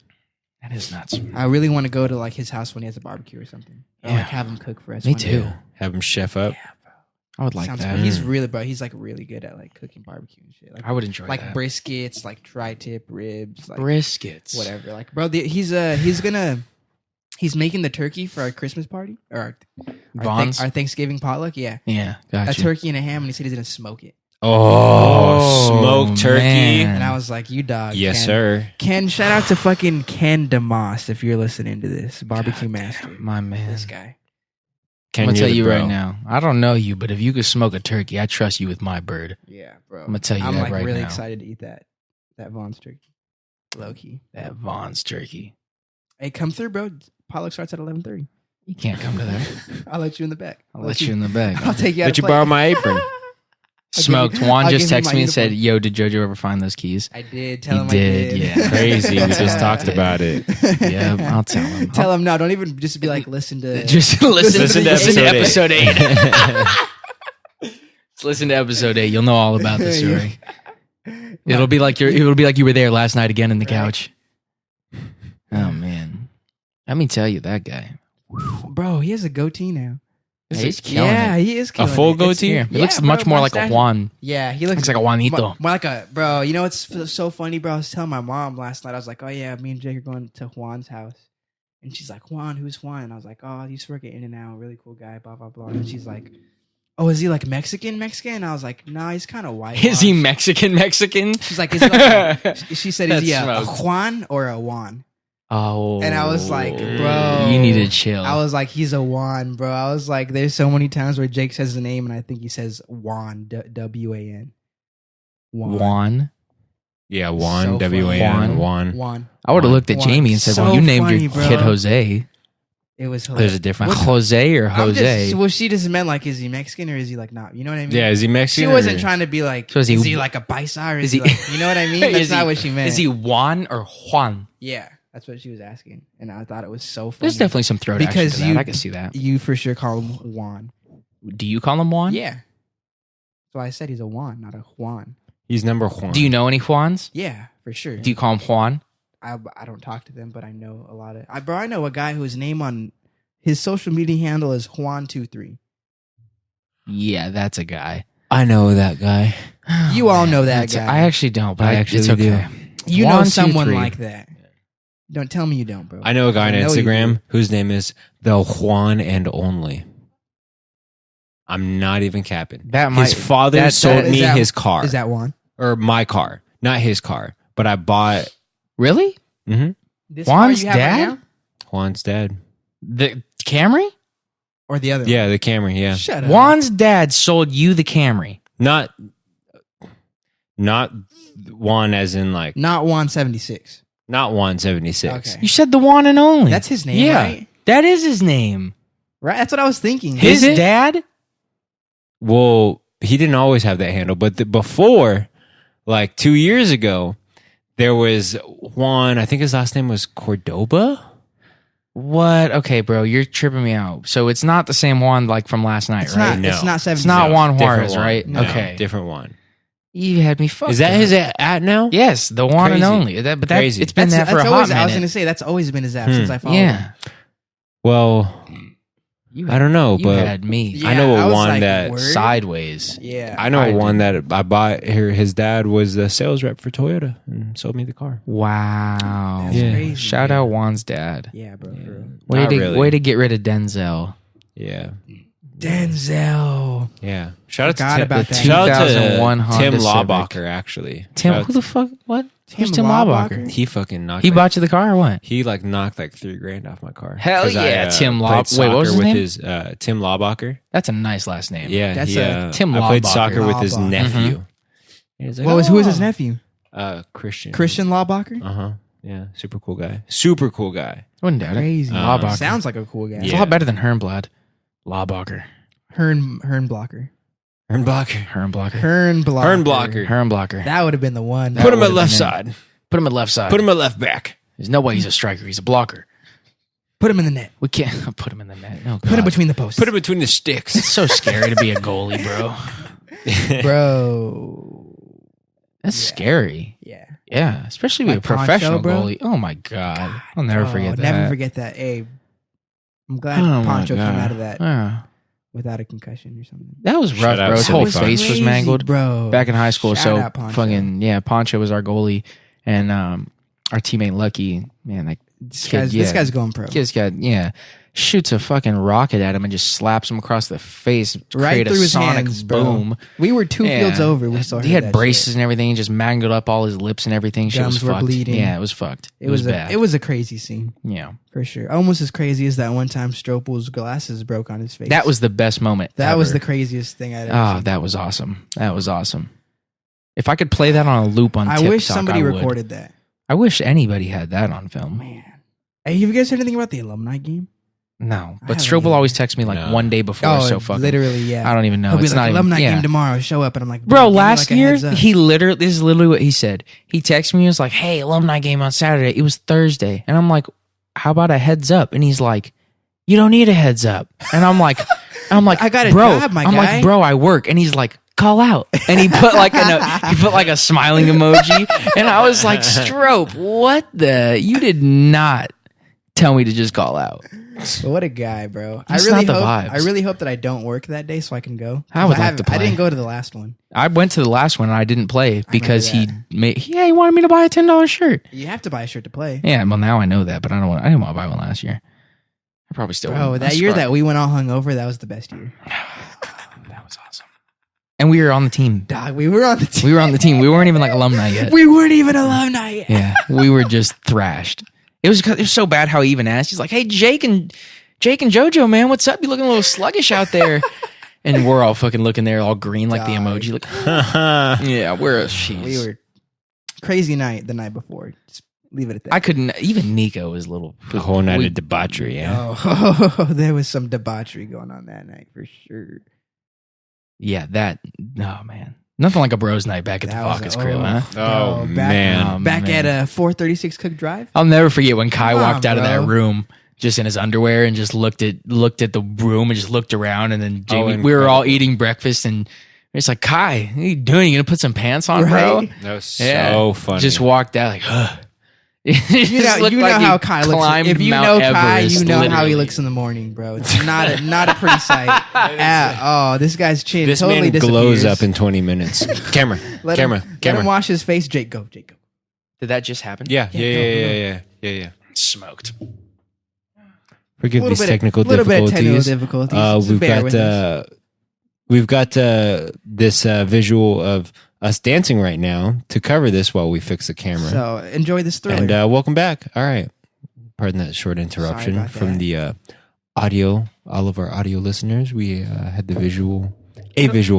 That is nuts. I really want to go to like his house when he has a barbecue or something. Or like have him cook for us. Me too. Have him chef up. Yeah, bro. I would like that. He's like really good at like cooking barbecue and shit. Like, I would enjoy like that. briskets, like tri-tip ribs, like briskets, whatever. Like, bro, he's making the turkey for our Christmas party or our Thanksgiving potluck. Yeah, gotcha. A turkey and a ham, and he said he's gonna smoke it. Smoked turkey. Man. And I was like, you dog. Yes, sir. Ken, shout out to fucking Ken DeMoss if you're listening to this. Barbecue master. My man. This guy. I'm going to tell you right now. I don't know you, but if you could smoke a turkey, I trust you with my bird. Yeah, bro. I'm going to tell you I'm that like right really now. excited to eat that Vaughn's turkey. Low key. That Vaughn's turkey. Hey, come through, bro. Potluck starts at 11:30. You can't come to that. I'll let you in the back. I'll let you in the back. I'll take you out. Let you borrow my apron. Smoked. Juan just texted me and said, "Yo, did JoJo ever find those keys?" I did. Tell him I did. Yeah. Crazy. We just talked about it. Yeah, I'll tell him. Tell him no. Don't even just be like, listen to episode 8. Just listen to episode 8. You'll know all about the story. It'll be like you were there last night again in the couch. Oh man, let me tell you that guy, bro. He has a goatee now. He's killing it. He is killing a full goatee. He looks much more like a Juan. Yeah, he looks like a Juanito. More like a bro. You know what's so funny, bro? I was telling my mom last night. I was like, "Oh yeah, me and Jake are going to Juan's house," and she's like, "Juan, who's Juan?" And I was like, "Oh, he used to work at In-N-Out, really cool guy." Blah blah blah. And she's like, "Oh, is he like Mexican?" And I was like, "Nah, he's kind of white." Is he Mexican? She's like, is he like she said, "Is he a Juan or a Juan?" Oh, and I was like, bro, you need to chill. I was like, he's a Juan, bro. I was like, there's so many times where Jake says the name and I think he says Juan, W-A-N. Juan. Yeah, Juan, so W-A-N. Juan. I would have looked at Jamie and said, so well, you named funny, your bro. kid Jose. It was hilarious. There's a difference. Jose or Jose? Well, she just meant like, is he Mexican or is he like not? You know what I mean? Yeah, is he Mexican? She wasn't trying to be like, so is he like a paisa or is he like, you know what I mean? That's not what she meant. Is he Juan or Juan? Yeah. That's what she was asking, and I thought it was so funny. There's definitely some throat action to that. I can see that. You for sure call him Juan. Do you call him Juan? Yeah. So I said he's a Juan, not a Juan. He's number Juan. Do you know any Juans? Yeah, for sure. Do you call him Juan? I don't talk to them, but I know a lot of. I know a guy whose name on his social media handle is Juan23. Yeah, that's a guy. I know that guy. You all know that guy. I actually don't, but I actually it's okay. You One, know two, someone three. like that. Don't tell me you don't, bro. I know a guy on I know you Instagram do. whose name is the Juan and Only. I'm not even capping. That might- his father sold is me that- his car. Is that one? Or my car. Not his car. But I bought Really? This Juan's car you have right dad? now? Juan's dad. The Camry? Or the other one? Yeah, the Camry, yeah. Shut up. Juan's dad sold you the Camry. Not Juan as in like Not Juan 76. not Juan 76. Okay. You said the one and only. That's his name, Yeah. right? That is his name. Right? That's what I was thinking. His it? dad? Well, he didn't always have that handle, but before, like 2 years ago, there was Juan. I think his last name was Cordoba. What? Okay, bro, you're tripping me out. So it's not the same one like from last night, It's right? not. No. It's not 76. It's not Juan Different Juarez, Juan. right? No, Okay. different one. You had me fucked. Is that up. his at now? Yes, the one and Crazy. only. But that, Crazy. it's been That's that for a always, hot I was going minute. to say, that's always been his app since I followed him. Yeah. Well, You I don't know, you but had me Yeah, I know I a was one like, that word? sideways. Yeah. I know I one that I bought here. His dad was the sales rep for Toyota and sold me the car. Wow. That's Yeah. crazy. Shout out Juan's dad. Yeah, bro. For real. Way Not to really. way to get rid of Denzel. Yeah, Denzel. yeah. Shout out to Forgot Tim, about that. shout out to 2001 Honda Tim Civic. Laubacher. Actually, Tim, Shout out who the fuck? What? Who's Tim Tim Laubacher? Laubacher? He fucking knocked. He like, bought you the car or what? He like knocked like $3,000 off my car. Hell 'Cause yeah, Tim played Wait, what was soccer his with name? his Tim Laubacher. That's a nice last name. Yeah, That's he, a Tim I played Laubacher. soccer with his Laubacher. nephew. He was like, Who was his nephew? Christian. Christian Laubacher? Uh huh. Yeah, super cool guy. Super cool guy. Wouldn't doubt it. Crazy. Laubacher. Sounds like a cool guy. It's Yeah. a lot better than Hernblad. Laubacher. Hernblocker. Hernblocker. Hernblocker. Hernblocker. Hernblocker. That would have been the one. That Put him at would've left been side. Put him at left side. Put him at left back. There's no way he's a striker. He's a blocker. Put him in the net. We can't put him in the net. No, Put him between the posts. Put him between the sticks. It's so scary to be a goalie, bro. Bro. That's scary. Yeah. Yeah, especially with Like a professional Poncho, bro? goalie. Oh my god, I'll never forget that. Never forget that. Hey, I'm glad Oh my Poncho came God. out of that Yeah. without a concussion or something. That was rough, Shout out bro. His Silly whole Poncho. face was Crazy, mangled bro. back in high school. Shout So out Poncho. fucking yeah, Poncho was our goalie, and our teammate Lucky, man, like This guy's going pro. kid's got shoots a fucking rocket at him and just slaps him across the face, Right create through a his sonic hands, bro. boom. We were two Yeah. fields over. We still He heard had that braces shit. and everything, just mangled up all his lips and everything. Shit was Gums were fucked. bleeding. Yeah, it was fucked. It was bad. It was a crazy scene yeah. for sure. Almost as crazy as that one time Stropel's glasses broke on his face. That was the best moment. that was ever. the craziest thing I'd ever Oh, seen. that was awesome. That was awesome. If I could play that on a loop on I TikTok, wish somebody I would. recorded that. I wish anybody had that on film. Man. Hey, have you guys heard anything about the alumni game? No, I but haven't Strobel either. always texts me like No. one day before. So fucking. literally, yeah. I don't even know. He'll be It's like, not alumni even, game tomorrow. Show up, and I'm like, Bro, give me last like a year heads up. he literally. This is literally what he said. He texted me. He was like, "Hey, alumni game on Saturday." It was Thursday, and I'm like, "How about a heads up?" And he's like, "You don't need a heads up." And I'm like, I got a bro. job, my I'm guy." like, bro, I work, and he's like, "Call out," and he put like a smiling emoji, and I was like, "Strope, what the? You did not tell me to just call out." What a guy, bro! It's I really not the hope. vibes. I really hope that I don't work that day so I can go. I would 'Cause like to play. I didn't go to the last one. I went to the last one and I didn't play because he remember he wanted me to buy a $10 shirt. You have to buy a shirt to play, Yeah, well now I know that, but I didn't want to buy one last year. I probably still bro. wouldn't. That year that we went all hungover, that was the best year. that was awesome. And we were on the team. Dog, we were on the team. We were on the team. We weren't even like alumni yet. We weren't even alumni yet. Yeah, we were just thrashed. It was so bad how he even asked. He's like, "Hey, Jake and JoJo, man, what's up? You looking a little sluggish out there?" And we're all fucking looking there, all green like the Dog. emoji. Like, yeah, we're a jeez. We were crazy night the night before. Just leave it at that. I couldn't. Even Nico was a little. The whole night we- of debauchery, yeah. Oh, there was some debauchery going on that night for sure. Yeah, that. Oh man, nothing like a bros night back at That the was Vodka's a- crib, huh? Oh, back- man. Oh, Back man. at 436 Cook Drive. I'll never forget when Kai Come on, walked out of bro. that room just in his underwear and just looked at the room and just looked around, and then Jamie, we were all incredible. eating breakfast, and it's like, Kai, what are you doing? You gonna put some pants on, bro? Right? That was Yeah. so funny. Just walked out like, ugh. You know how Kai looks. If you know Kai, you know how he looks in the morning, bro. It's not a pretty sight. This guy's chin This totally man glows disappears. up in 20 minutes. Camera. Let him wash his face. Jake, go. Did that just happen? Yeah. Smoked. Forgive these technical difficulties. A little bit of technical difficulties. We've got this visual of us dancing right now to cover this while we fix the camera. So enjoy this thriller. And welcome back. All right. Pardon that short interruption from the audio. All of our audio listeners, we had the visual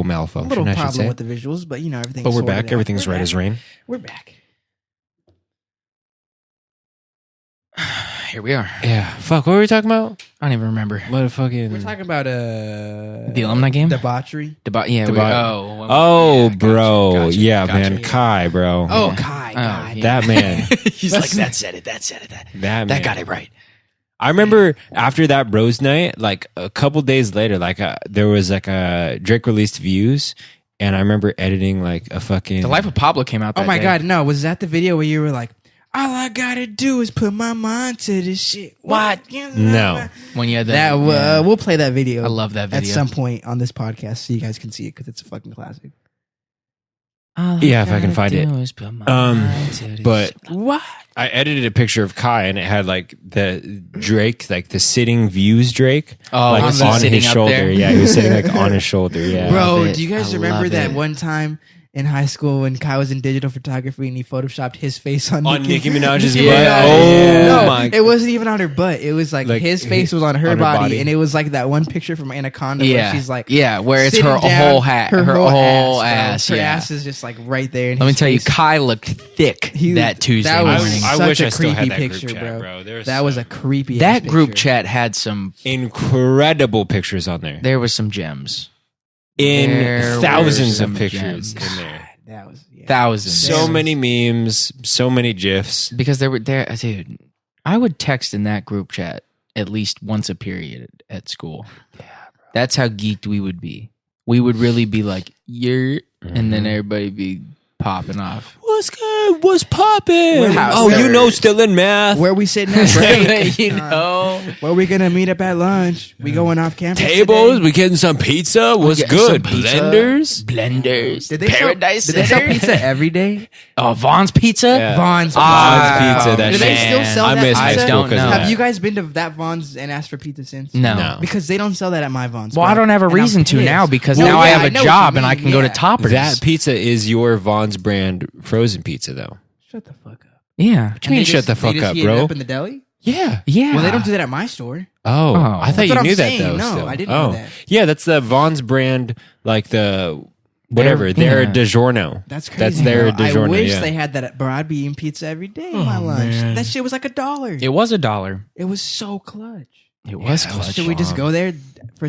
malfunction. A little I should problem say. with the visuals, but everything's. But we're back. out. Everything's right as rain. We're back. Here we are. Yeah. Fuck. What were we talking about? I don't even remember. What a fucking. We're talking about the alumni game. Debauchery. Bro. Gotcha. Yeah, man. Kai, bro. Oh, Kai. God. Yeah. That man. He's like, that said it. That got it right. I remember after that bros night, like a couple days later, like there was like a Drake released Views, and I remember editing like a fucking. The Life of Pablo came out. Oh my day. God, no! Was that the video where you were like, "All I gotta do is put my mind to this shit"? What? No. When you had we'll play that video. I love that video at some point on this podcast, so you guys can see it because it's a fucking classic. Yeah, if I can find it. But what? I edited a picture of Kai, and it had like the Drake, like the sitting Views Drake, like was he on sitting his up shoulder. there? Yeah, he was sitting like on his shoulder. Yeah, Bro, do you guys I remember love that it. one time in high school when Kai was in digital photography and he photoshopped his face on Nicki Minaj's Nicki butt? Minaj? Oh no, my! it wasn't even on her butt. It was like his face was on her body, and it was like that one picture from Anaconda where she's like, where it's sitting her down, whole hat, her whole ass. Her yeah. ass is just like right there. And Let me his tell you, face- Kai looked thick that Tuesday that was morning. I such wish a I still had creepy that group picture, chat, bro. bro. That was a creepy. That group picture. chat had some incredible pictures on there. There was some gems. In thousands of pictures gems. in there. That was thousands. So many memes, so many GIFs. Because there, dude. I would text in that group chat at least once a period at school. Yeah, bro. That's how geeked we would be. We would really be like, and then everybody be popping off. What's good? What's popping? Where- still in math. Where we sitting at break? Where we gonna meet up at lunch? We going off campus? Tables. today? We getting some pizza. What's getting good? some pizza. Blenders. Did they Paradise Did they sell Center? pizza every day? Oh, Vaughn's Pizza. Yeah. Vaughn's Pizza. That Do they shit. still sell I that miss high pizza? school Don't because know. of Have that. you guys been to that Vaughn's and asked for pizza since? No. Because they don't sell that at my Vaughn's. Well, bro. I don't have a And I'm reason to pissed. now because Well, now I yeah, have a know what job you and I mean, can go to yeah. Toppers. That pizza is your Vaughn's brand frozen pizza, though. Shut the fuck up. Yeah. What you mean, shut the fuck up, Heat it bro? up in the deli? Yeah. Yeah. Well, they don't do that at my store. Oh, I thought That's you what knew I'm that saying. though. No, still. I didn't know that. Yeah, that's the Vaughn's brand, like the whatever. They're yeah. DiGiorno. That's crazy. That's their bro. DiGiorno. I wish yeah. they had that, bro. I'd be eating pizza every day in my lunch. man. That shit was like $1. It was $1. It was so clutch. It was that was clutch. Should we just go there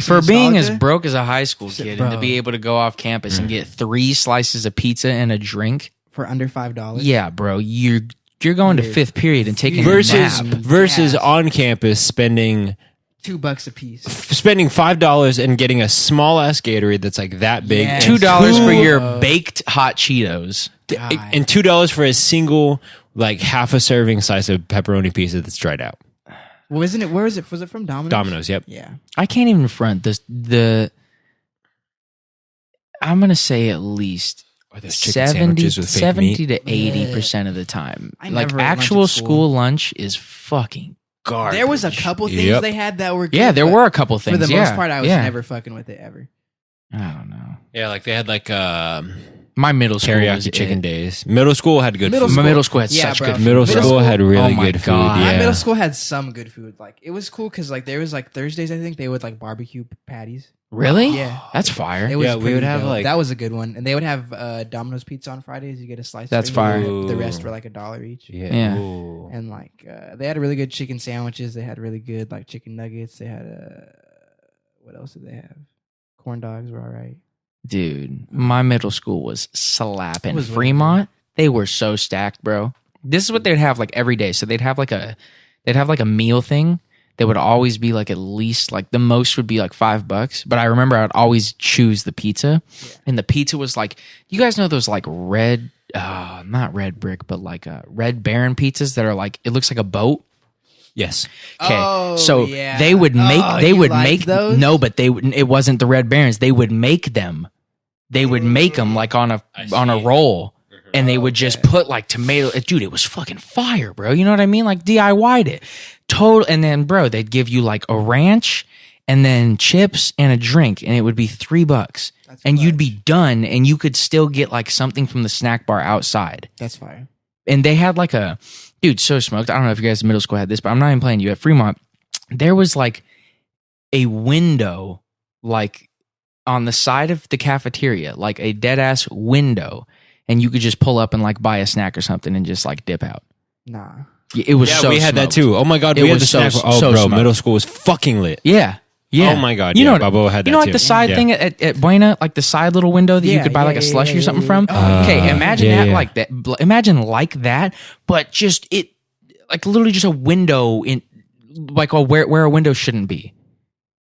for being as nostalgia? broke as a high school kid and to Bro. be able to go off campus and get 3 slices of pizza and a drink? for under $5? Yeah, bro. You're going to Dude. fifth period and taking versus a nap. versus Gas. on campus spending $2 a piece. $5 and getting a small ass Gatorade that's like that big. Yes. and $2 for Two- your baked hot Cheetos. God. and $2 for a single like half a serving slice of pepperoni pizza that's dried out. Wasn't it? Where is it? Was it from Domino's? Domino's, yep. Yeah. I can't even front this. I'm gonna say at least Or those chicken sandwiches with fake 70 meat. to 80% of the time. I Like never ate lunch actual at school. school lunch is fucking garbage. There was a couple things Yep. they had that were good. Yeah, there but were a couple things. For the yeah. most part, I was yeah. never fucking with it ever. I don't know. Yeah, like they had like My middle school was teriyaki chicken it. days. Middle school had good Middle food. My middle school had Yeah, such bro. good food. Middle Middle school had really Oh my good food. God. My Yeah. middle school had some good food. Like it was cool because like there was like Thursdays I think they would like barbecue patties. Really? Yeah. That's fire. It was Yeah, we pretty would have, dope. like- that was a good one, and they would have Domino's pizza on Fridays. You get a slice. That's for fire. The rest Ooh. were like $1 each. Yeah. Ooh. And like they had really good chicken sandwiches. They had really good like chicken nuggets. They had what else did they have? Corn dogs were all right. Dude, my middle school was slapping. It was really Fremont, they were so stacked, bro. This is what they'd have like every day. So they'd have like a meal thing they would always be like at least like the most would be like $5. But I remember I'd always choose the pizza, and the pizza was like, you guys know those like red, not red brick, but like Red Baron pizzas that are like it looks like a boat. Yes. Okay. Oh, so yeah. they would make those? no, but it wasn't the Red Barons. They would make them. They would make them like on a roll, and they would just put like tomato. Dude, it was fucking fire, bro. You know what I mean? Like DIY'd it. Total. And then, bro, they'd give you like a ranch and then chips and a drink, and it would be $3. And you'd be done, and you could still get like something from the snack bar outside. That's fire. And they had like a dude so smoked. I don't know if you guys in middle school had this, but I'm not even playing you. At Fremont, there was like a window like on the side of the cafeteria, like a dead ass window, and you could just pull up and like buy a snack or something and just like dip out. Nah. It was so we had that smoked. too. Oh my god, It we had was the snack. so Oh, bro, smoked. middle school was fucking lit. Yeah. Yeah. Oh my god, you yeah, know, Balboa had that you know, like too. the side Yeah. thing at Buena, like the side little window that you could buy like a slushie or something from. Okay, imagine yeah, that yeah. like that. Imagine like that, but just it, like literally just a window in, like where a window shouldn't be.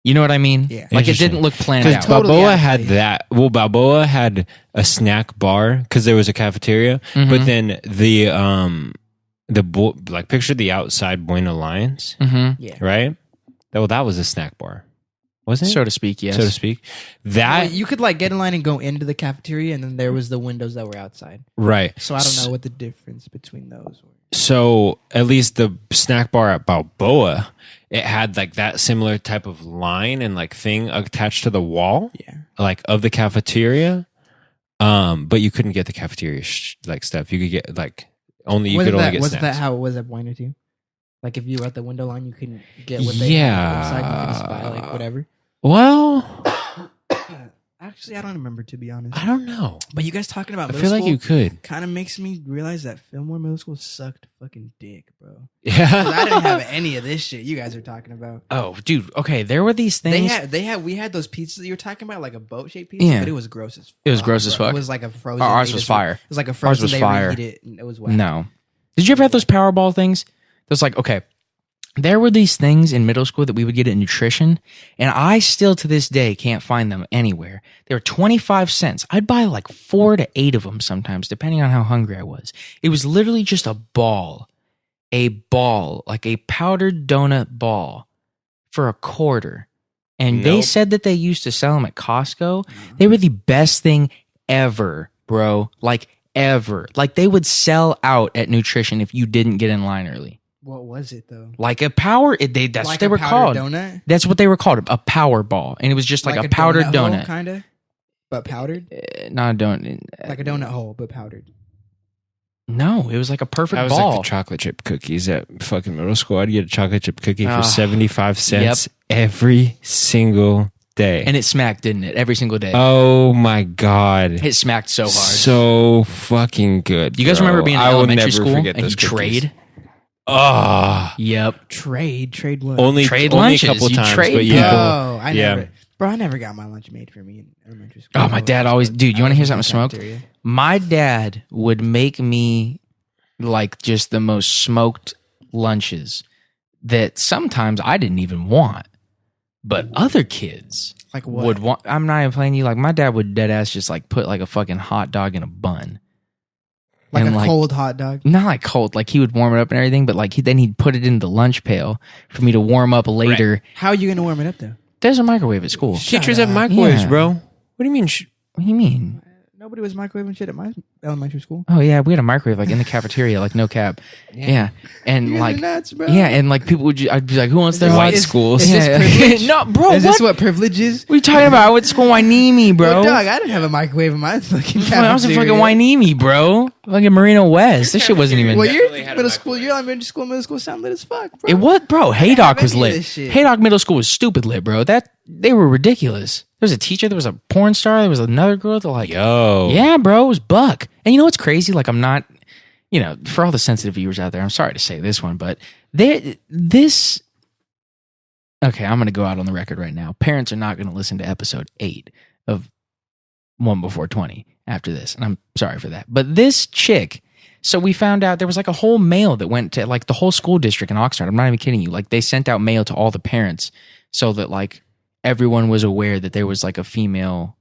You know what I mean? Yeah. Like it Interesting. didn't look planned Because out. Totally Balboa out of had place. that. Well, Balboa had a snack bar because there was a cafeteria, but then like picture the outside Buena Lions, Mm-hmm. Yeah. right? Well, that was a snack bar, wasn't it? So to speak, yes. So to speak. That Well, you could like get in line and go into the cafeteria, and then there was the windows that were outside. right. So I don't know what the difference between those were. So at least the snack bar at Balboa, it had like that similar type of line and like thing attached to the wall, Yeah. like of the cafeteria. But you couldn't get the cafeteria like stuff. You could get like only Wasn't get that snacks. how it was at Buena too? Like if you were at the window line, you couldn't get what they Yeah. had inside. You could just buy like whatever. Well, Actually, I don't remember, to be honest. I don't know. But you guys talking about I middle feel like school you could. kind of makes me realize that Fillmore Middle School sucked fucking dick, bro. 'Cause Yeah. I didn't have any of this shit you guys are talking about. Oh, dude. Okay, there were these things. We had those pizzas that you were talking about, like a boat shaped pizza, Yeah. but it was gross as fuck. It was gross as bro. fuck. It was like a frozen. Ours they was just- fire. It was like a frozen. was they fire. reheat it, and it was whack. No. Did you ever have those Powerball things? There's like, okay, there were these things in middle school that we would get at nutrition, and I still to this day can't find them anywhere. They were 25 cents. I'd buy like 4 to 8 of them sometimes, depending on how hungry I was. It was literally just a ball, like a powdered donut ball for $0.25. And they Nope. said that they used to sell them at Costco. They were the best thing ever, bro. Like ever. Like they would sell out at nutrition if you didn't get in line early. What was it though? Like a power, that's Like what they a were powdered called. donut? That's what they were called, a power ball, and it was just like a powdered donut. kind of, but powdered. Not a donut. Like a donut hole, but powdered. No, it was like a perfect That was ball. like the chocolate chip cookies at fucking middle school. I'd get a chocolate chip cookie Ah. for 75 cents every single day. And it smacked, didn't it? Every single day. Oh my god. It smacked so hard. So fucking good. You guys bro. remember being in I will elementary never school forget and you those cookies. trade? Oh, Yep. Trade what? only Trade only lunches. a couple You times, trade but yeah. Oh, I Yeah. never. Bro, I never got my lunch made for me in elementary school. Oh, my dad always, dude, you want to hear something smoked? Cafeteria. My dad would make me like just the most smoked lunches that sometimes I didn't even want, but other kids Like what? would want. I'm not even playing you. Like my dad would dead ass just like put like a fucking hot dog in a bun. Like and a cold hot dog. Not like cold, like he would warm it up and everything, but like then he'd put it in the lunch pail for me to warm up later. How are you gonna warm it up though? There's a microwave at school. Teachers Shut have up. microwaves, Yeah. bro. What do you mean? What do you mean? Nobody was microwaving shit at my elementary school. Oh yeah, we had a microwave like in the cafeteria, like no cap. Yeah, and You guys like are nuts, bro. yeah, and like people would. I'd be like, who wants their this- white is- schools? is this Yeah. privilege? No, bro. Is what? this what privilege is? What are you talking about? I went to school in Wainimi, bro. Well, dog, I didn't have a microwave in my fucking cafeteria. I was in fucking Wainimi, bro. Fucking Marino West. This shit wasn't even. Well, Definitely your had a middle school, microwave. your elementary school, middle school sound lit as fuck, bro. It was, bro. didn't Haydock have was any of lit. this shit. Haydock Middle School was stupid lit, bro. They were ridiculous. There was a teacher. There was a porn star. There was another girl. They're like, Yo. yeah, bro, it was Buck. And you know what's crazy? Like, I'm not, for all the sensitive viewers out there, I'm sorry to say this one, but this. Okay, I'm going to go out on the record right now. Parents are not going to listen to episode 8 of One Before 20 after this, and I'm sorry for that. But this chick So we found out there was like a whole mail that went to like the whole school district in Oxnard. I'm not even kidding you. Like they sent out mail to all the parents so that like everyone was aware that there was like a female,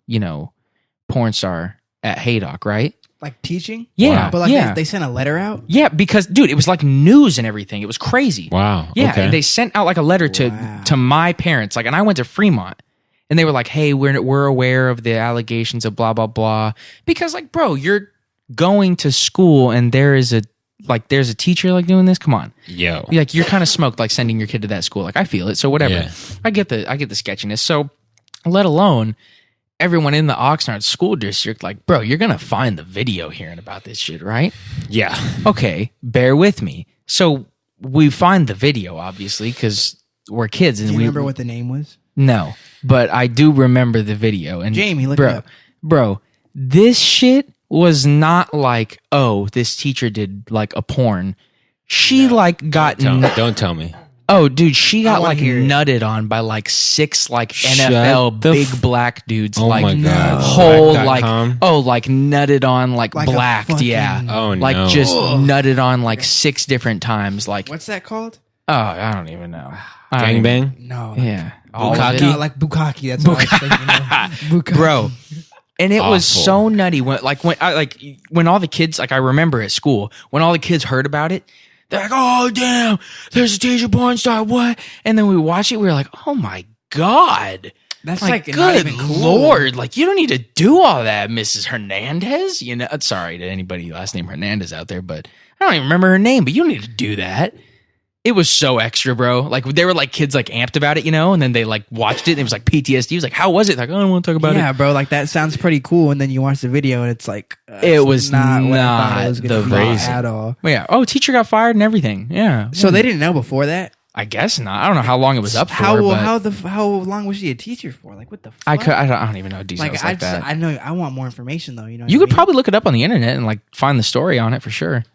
porn star at Haydock, right? Like teaching? Yeah. But like they sent a letter out? Yeah, because dude, it was like news and everything. It was crazy. Wow. Yeah, Okay. and they sent out like a letter to my parents. Like, and I went to Fremont, and they were like, "Hey, we're aware of the allegations of blah blah blah." Because like, bro, you're going to school, and there's a teacher like doing this. Come on, Yo. like you're kind of smoked like sending your kid to that school. Like I feel it, so whatever. Yeah. I get the sketchiness. So, let alone everyone in the Oxnard school district, like, bro, you're gonna find the video hearing about this shit, right? Yeah. Okay, bear with me. So we find the video, obviously, because we're kids. And Do you remember what the name was? No, but I do remember the video. And Jamie, look it up. Bro, this shit was not like, oh, this teacher did like a porn. She got Don't tell me. Oh, dude, she got like hear it. nutted on by like 6 like Shut NFL the big black dudes. Oh like my God. whole Black.com? like nutted on like Like a blacked, fucking- yeah. Oh, like no. just nutted on like 6 different times. Like, What's that called? oh, I don't even know. I don't even- Gangbang? No. Yeah, all of Bukkake? it. No, like Bukkake. That's what I was thinking of. Bukkake. Bro. And it was Awful. so nutty when all the kids, like I remember at school when all the kids heard about it. They're like, oh, damn, there's a teacher porn star, what? And then we watch it, we were like, oh my God. That's Like, like not good even cool. Lord. Like, you don't need to do all that, Mrs. Hernandez. Sorry to anybody last name Hernandez out there, but I don't even remember her name, but you don't need to do that. It was so extra, bro. Like, they were like kids like amped about it, and then they like watched it and it was like PTSD. It was like, how was it? Like, I don't want to talk about it. Yeah, bro. Like that sounds pretty cool, and then you watch the video, and it's like It was not what I thought not it was gonna the be vibe. at all. But yeah. Oh, teacher got fired and everything. Yeah. So they didn't know before that. I guess not. I don't know how long it was up for. How but how long was she a teacher for? Like what the fuck? I don't even know details like that. I know I want more information though. You know, You what could I mean? probably look it up on the internet and like find the story on it for sure.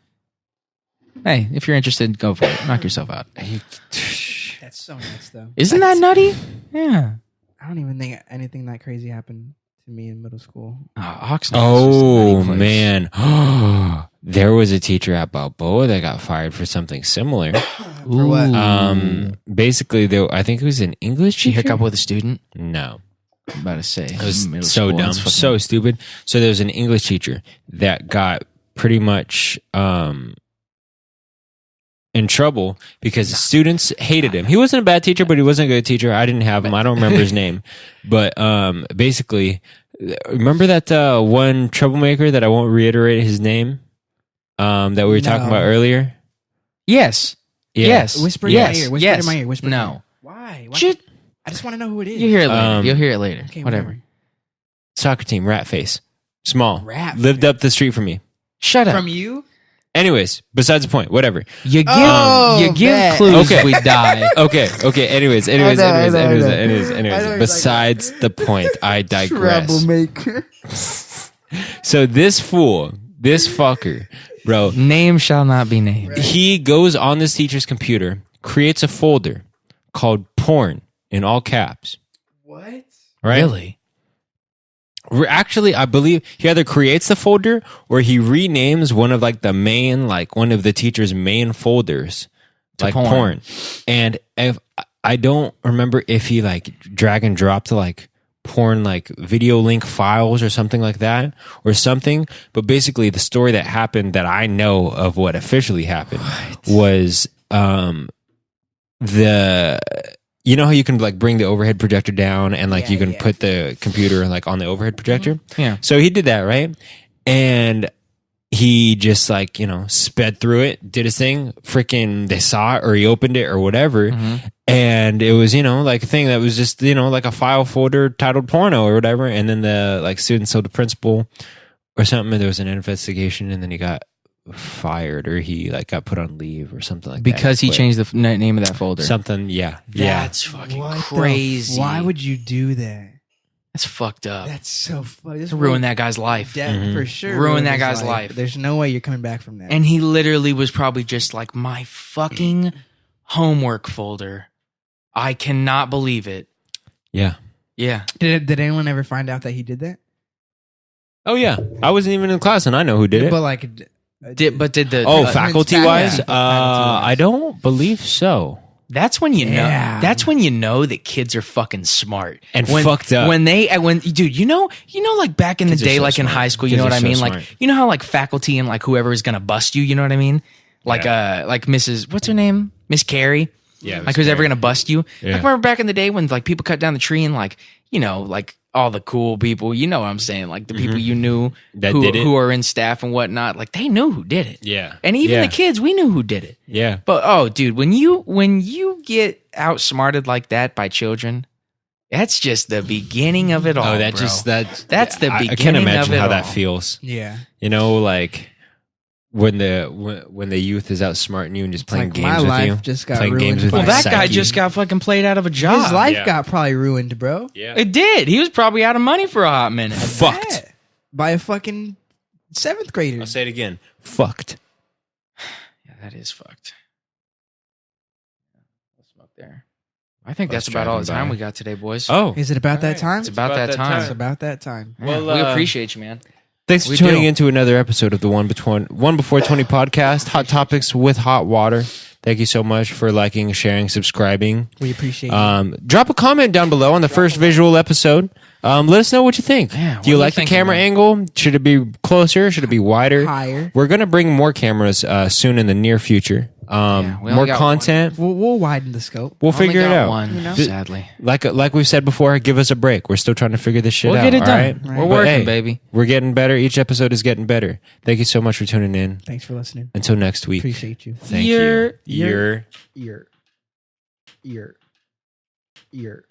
Hey, if you're interested, go for it. Knock yourself out. That's so nuts though. Isn't that nutty? Yeah. I don't even think anything that crazy happened to me in middle school. Oxnard. is just a Oh, nutty place. man. There was a teacher at Balboa that got fired for something similar. For what? Basically, I think it was an English She teacher. hook up with a student. No. I'm about to say It was middle so school, dumb, that's fucking- so stupid. So there was an English teacher that got pretty much in trouble because the students hated him. He wasn't a bad teacher, but he wasn't a good teacher. I didn't have him. I don't remember his name. But basically, remember that one troublemaker that I won't reiterate his name that we were talking about earlier? Yes. Yeah. Yes. Whisper in yes. my ear. Whisper yes. in my ear. Whisper in my No. ear. Why? Shit. I just want to know who it is. You hear it later. Um, You'll hear it later. Okay, whatever. Soccer team, rat face. Small. Rat Lived up the street from me. Shut up. From you? Anyways, besides the point, whatever. You give Oh, bet. clues, Okay. we die. Okay. Anyways. I know Besides the point, I digress. Troublemaker. So this fucker, bro, Name shall not be named. he goes on this teacher's computer, creates a folder called porn in all caps. What? Right? Really? Actually, I believe he either creates the folder or he renames one of like the main, like one of the teacher's main folders, To like porn. porn. And if I don't remember if he like drag and drop to like porn, like video link files or something like that or something. But basically the story that happened that I know of what officially happened was, you know how you can like bring the overhead projector down and like you can put the computer like on the overhead projector? Yeah. So he did that, right? And he just like, sped through it, did his thing, freaking they saw it or he opened it or whatever. And it was, like a thing that was just, like a file folder titled porno or whatever. And then the like students told the principal or something and there was an investigation and then he got fired or he like got put on leave or something like that. Because he Quit. changed the name of that folder. Something, yeah. That's fucking What the crazy. Why would you do that? That's fucked up. That's so funny. This Ruin that guy's life. for sure. Ruin that his guy's life. There's no way you're coming back from that. And he literally was probably just like, my fucking homework folder. I cannot believe it. Yeah. Yeah. did anyone ever find out that he did that? Oh, yeah. I wasn't even in class and I know who did it. But like, Did the faculty wise? faculty-wise. I don't believe so. That's when you know. Yeah. That's when you know that kids are fucking smart And when, fucked up. When dude, like back in Kids the are day, so like in smart. high school, you Kids know what are I so mean? smart. Like, you know how like faculty and like whoever is gonna bust you, you know what I mean? Like like Mrs. What's her name? Miss Carey. Yeah, Like who's ever gonna bust you? Yeah. Like remember back in the day when like people cut down the tree and like like all the cool people, you know what I'm saying? Like the people you knew That who, did it. who are in staff and whatnot, like they knew who did it. Yeah. And even Yeah. the kids, we knew who did it. Yeah. But dude, when you get outsmarted like that by children, that's just the beginning of it all. Oh, bro. That's the I beginning can't imagine of it how that all. feels. Yeah. Like when the youth is outsmarting you and just playing like games my with life you. just got playing ruined games with by Well, your that guy psyche. just got fucking played out of a job. His life Yeah. got probably ruined, bro. Yeah. It did. He was probably out of money for a hot minute. Fucked. Yeah. By a fucking 7th grader. I'll say it again. Fucked. Yeah, that is fucked. Let's smoke there. I think Let's that's about all the drive time by. we got today, boys. Oh. Is it about that time? It's about that time. It's about that time. Yeah, Well, we appreciate you, man. Thanks for We tuning do. into another episode of the One Before 20 Podcast. Hot topics with hot water. Thank you so much for liking, sharing, subscribing. We appreciate it. Drop a comment down below on the first visual episode. Let us know what you think. Yeah, Do you what are like you the thinking, camera man? angle? Should it be closer? Should it be wider? Higher. We're going to bring more cameras soon in the near future. we only More got content. We'll widen the scope. We'll Only figure it got out. one, You know? sadly. Like we've said before, give us a break. We're still trying to figure this shit We'll out. get it all done. right? Right. We're But, working, hey, baby. We're getting better. Each episode is getting better. Thank you so much for tuning in. Thanks for listening. Until next week. Appreciate you. Thank You're- you. You're Ear.